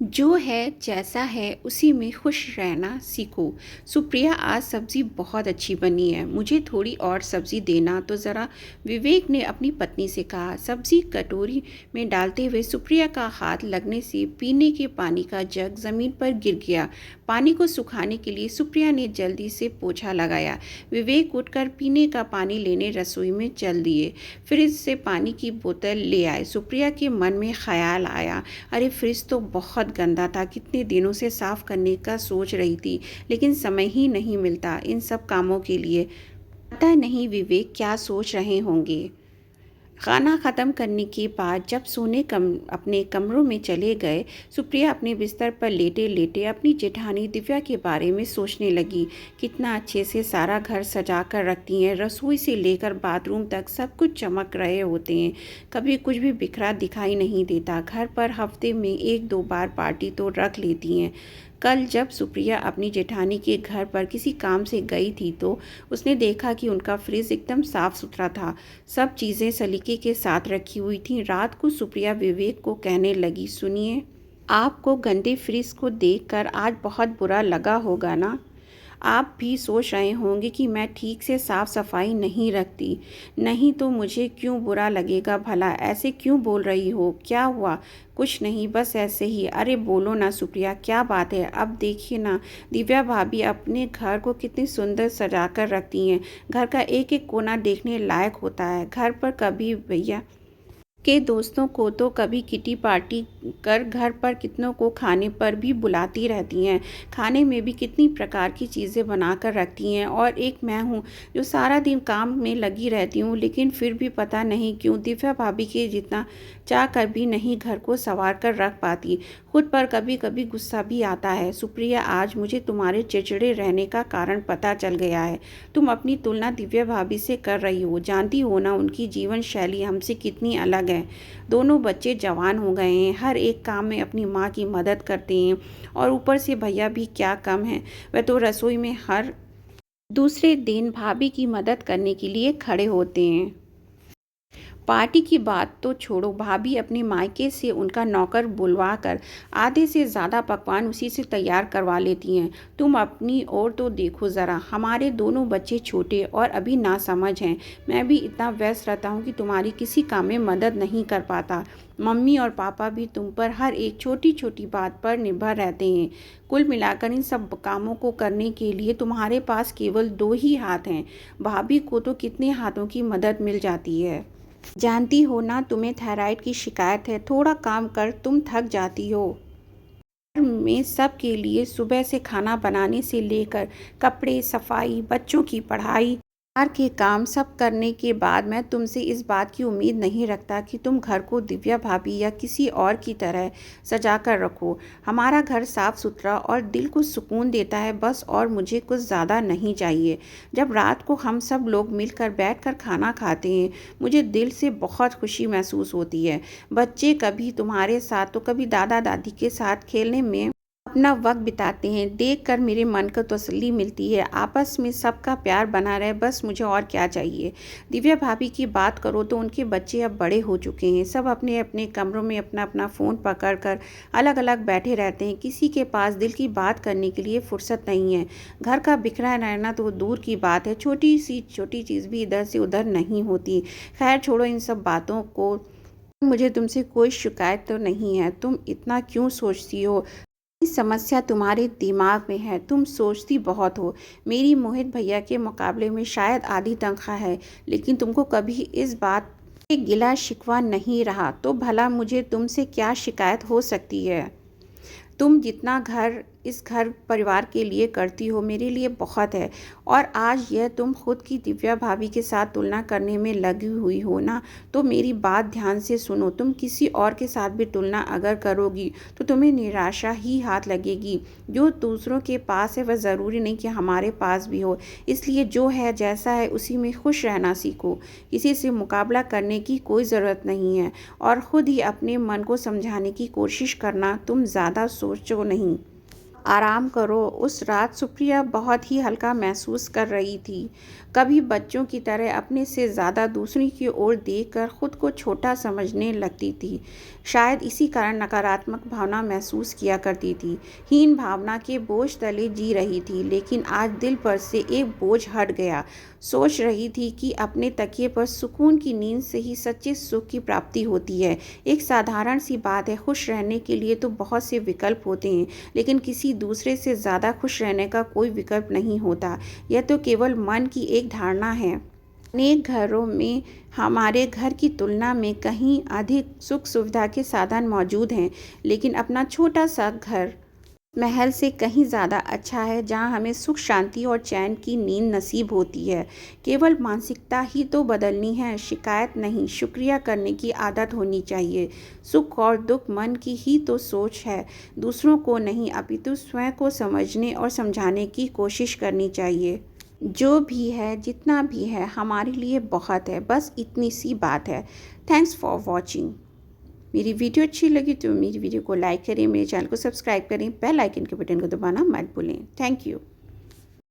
जो है जैसा है उसी में खुश रहना सीखो। सुप्रिया, आज सब्ज़ी बहुत अच्छी बनी है, मुझे थोड़ी और सब्ज़ी देना तो ज़रा। विवेक ने अपनी पत्नी से कहा। सब्ज़ी कटोरी में डालते हुए सुप्रिया का हाथ लगने से पीने के पानी का जग ज़मीन पर गिर गया। पानी को सुखाने के लिए सुप्रिया ने जल्दी से पोछा लगाया। विवेक उठकर पीने का पानी लेने रसोई में चल दिए। फ्रिज से पानी की बोतल ले आए। सुप्रिया के मन में ख्याल आया, अरे फ्रिज तो बहुत गंदा था, कितने दिनों से साफ करने का सोच रही थी, लेकिन समय ही नहीं मिलता इन सब कामों के लिए। पता नहीं विवेक क्या सोच रहे होंगे। खाना ख़त्म करने के बाद जब अपने कमरों में चले गए, सुप्रिया अपने बिस्तर पर लेटे लेटे अपनी जेठानी दिव्या के बारे में सोचने लगी। कितना अच्छे से सारा घर सजा कर रखती हैं, रसोई से लेकर बाथरूम तक सब कुछ चमक रहे होते हैं, कभी कुछ भी बिखरा दिखाई नहीं देता। घर पर हफ्ते में एक दो बार पार्टी तो रख लेती हैं। कल जब सुप्रिया अपनी जेठानी के घर पर किसी काम से गई थी तो उसने देखा कि उनका फ्रिज एकदम साफ सुथरा था, सब चीज़ें सलीके के साथ रखी हुई थीं। रात को सुप्रिया विवेक को कहने लगी, सुनिए, आपको गंदे फ्रिज को देखकर आज बहुत बुरा लगा होगा ना। आप भी सोच रहे होंगे कि मैं ठीक से साफ सफाई नहीं रखती। नहीं तो मुझे क्यों बुरा लगेगा भला, ऐसे क्यों बोल रही हो, क्या हुआ। कुछ नहीं, बस ऐसे ही। अरे बोलो ना सुप्रिया, क्या बात है। अब देखिए ना, दिव्या भाभी अपने घर को कितनी सुंदर सजा कर रखती हैं। घर का एक एक कोना देखने लायक होता है। घर पर कभी भैया के दोस्तों को तो कभी किटी पार्टी कर घर पर कितनों को खाने पर भी बुलाती रहती हैं। खाने में भी कितनी प्रकार की चीज़ें बना कर रखती हैं, और एक मैं हूँ जो सारा दिन काम में लगी रहती हूँ, लेकिन फिर भी पता नहीं क्यों दिव्या भाभी के जितना चाह कर भी नहीं घर को संवार कर रख पाती। खुद पर कभी कभी गुस्सा भी आता है। सुप्रिया, आज मुझे तुम्हारे चिड़चिड़े रहने का कारण पता चल गया है। तुम अपनी तुलना दिव्या भाभी से कर रही हो। जानती हो ना उनकी जीवन शैली हमसे कितनी अलग है। दोनों बच्चे जवान हो गए हैं, हर एक काम में अपनी माँ की मदद करते हैं, और ऊपर से भैया भी क्या कम है, वह तो रसोई में हर दूसरे दिन भाभी की मदद करने के लिए खड़े होते हैं। पार्टी की बात तो छोड़ो, भाभी अपने मायके से उनका नौकर बुलवा कर आधे से ज़्यादा पकवान उसी से तैयार करवा लेती हैं। तुम अपनी ओर तो देखो ज़रा, हमारे दोनों बच्चे छोटे और अभी नासमझ हैं। मैं भी इतना व्यस्त रहता हूँ कि तुम्हारी किसी काम में मदद नहीं कर पाता। मम्मी और पापा भी तुम पर हर एक छोटी छोटी बात पर निर्भर रहते हैं। कुल मिलाकर इन सब कामों को करने के लिए तुम्हारे पास केवल दो ही हाथ हैं। भाभी को तो कितने हाथों की मदद मिल जाती है। जानती हो ना, तुम्हें थायराइड की शिकायत है, थोड़ा काम कर तुम थक जाती हो। घर में सब के लिए सुबह से खाना बनाने से लेकर कपड़े, सफाई, बच्चों की पढ़ाई, घर के काम सब करने के बाद मैं तुमसे इस बात की उम्मीद नहीं रखता कि तुम घर को दिव्या भाभी या किसी और की तरह सजा कर रखो। हमारा घर साफ सुथरा और दिल को सुकून देता है बस, और मुझे कुछ ज़्यादा नहीं चाहिए। जब रात को हम सब लोग मिलकर बैठकर खाना खाते हैं, मुझे दिल से बहुत खुशी महसूस होती है। बच्चे कभी तुम्हारे साथ तो कभी दादा दादी के साथ खेलने में अपना वक्त बिताते हैं, देखकर मेरे मन को तसल्ली मिलती है। आपस में सबका प्यार बना रहे, बस मुझे और क्या चाहिए। दिव्या भाभी की बात करो तो उनके बच्चे अब बड़े हो चुके हैं, सब अपने अपने कमरों में अपना अपना फ़ोन पकड़कर अलग अलग बैठे रहते हैं। किसी के पास दिल की बात करने के लिए फुर्सत नहीं है। घर का बिखरा रहना तो दूर की बात है, छोटी सी छोटी चीज़ भी इधर से उधर नहीं होती। खैर छोड़ो इन सब बातों को। मुझे तुमसे कोई शिकायत तो नहीं है, तुम इतना क्यों सोचती हो। समस्या तुम्हारे दिमाग में है, तुम सोचती बहुत हो। मेरी मोहित भैया के मुकाबले में शायद आधी तनख्वाह है, लेकिन तुमको कभी इस बात से गिला शिकवा नहीं रहा, तो भला मुझे तुमसे क्या शिकायत हो सकती है। तुम जितना इस घर परिवार के लिए करती हो मेरे लिए बहुत है। और आज यह तुम खुद की दिव्या भाभी के साथ तुलना करने में लगी हुई हो ना, तो मेरी बात ध्यान से सुनो। तुम किसी और के साथ भी तुलना अगर करोगी तो तुम्हें निराशा ही हाथ लगेगी। जो दूसरों के पास है वह ज़रूरी नहीं कि हमारे पास भी हो। इसलिए जो है जैसा है उसी में खुश रहना सीखो। किसी से मुकाबला करने की कोई ज़रूरत नहीं है, और ख़ुद ही अपने मन को समझाने की कोशिश करना, तुम ज़्यादा सोचो नहीं। आराम करो। उस रात सुप्रिया बहुत ही हल्का महसूस कर रही थी। कभी बच्चों की तरह अपने से ज़्यादा दूसरों की ओर देखकर खुद को छोटा समझने लगती थी। शायद इसी कारण नकारात्मक भावना महसूस किया करती थी। हीन भावना के बोझ तले जी रही थी, लेकिन आज दिल पर से एक बोझ हट गया। सोच रही थी कि अपने तकिए पर सुकून की नींद से ही सच्चे सुख की प्राप्ति होती है। एक साधारण सी बात है, खुश रहने के लिए तो बहुत से विकल्प होते हैं, लेकिन किसी दूसरे से ज़्यादा खुश रहने का कोई विकल्प नहीं होता। यह तो केवल मन की एक धारणा है। अनेक घरों में हमारे घर की तुलना में कहीं अधिक सुख सुविधा के साधन मौजूद हैं, लेकिन अपना छोटा सा घर महल से कहीं ज़्यादा अच्छा है, जहां हमें सुख, शांति और चैन की नींद नसीब होती है। केवल मानसिकता ही तो बदलनी है, शिकायत नहीं, शुक्रिया करने की आदत होनी चाहिए। सुख और दुख मन की ही तो सोच है, दूसरों को नहीं, अपितु स्वयं को समझने और समझाने की कोशिश करनी चाहिए। जो भी है, जितना भी है, हमारे लिए बहुत है, बस इतनी सी बात है। Thanks for watching. मेरी वीडियो अच्छी लगी तो मेरी वीडियो को लाइक करें, मेरे चैनल को सब्सक्राइब करें, बेल आइकन के बटन को दबाना मत भूलें। Thank you.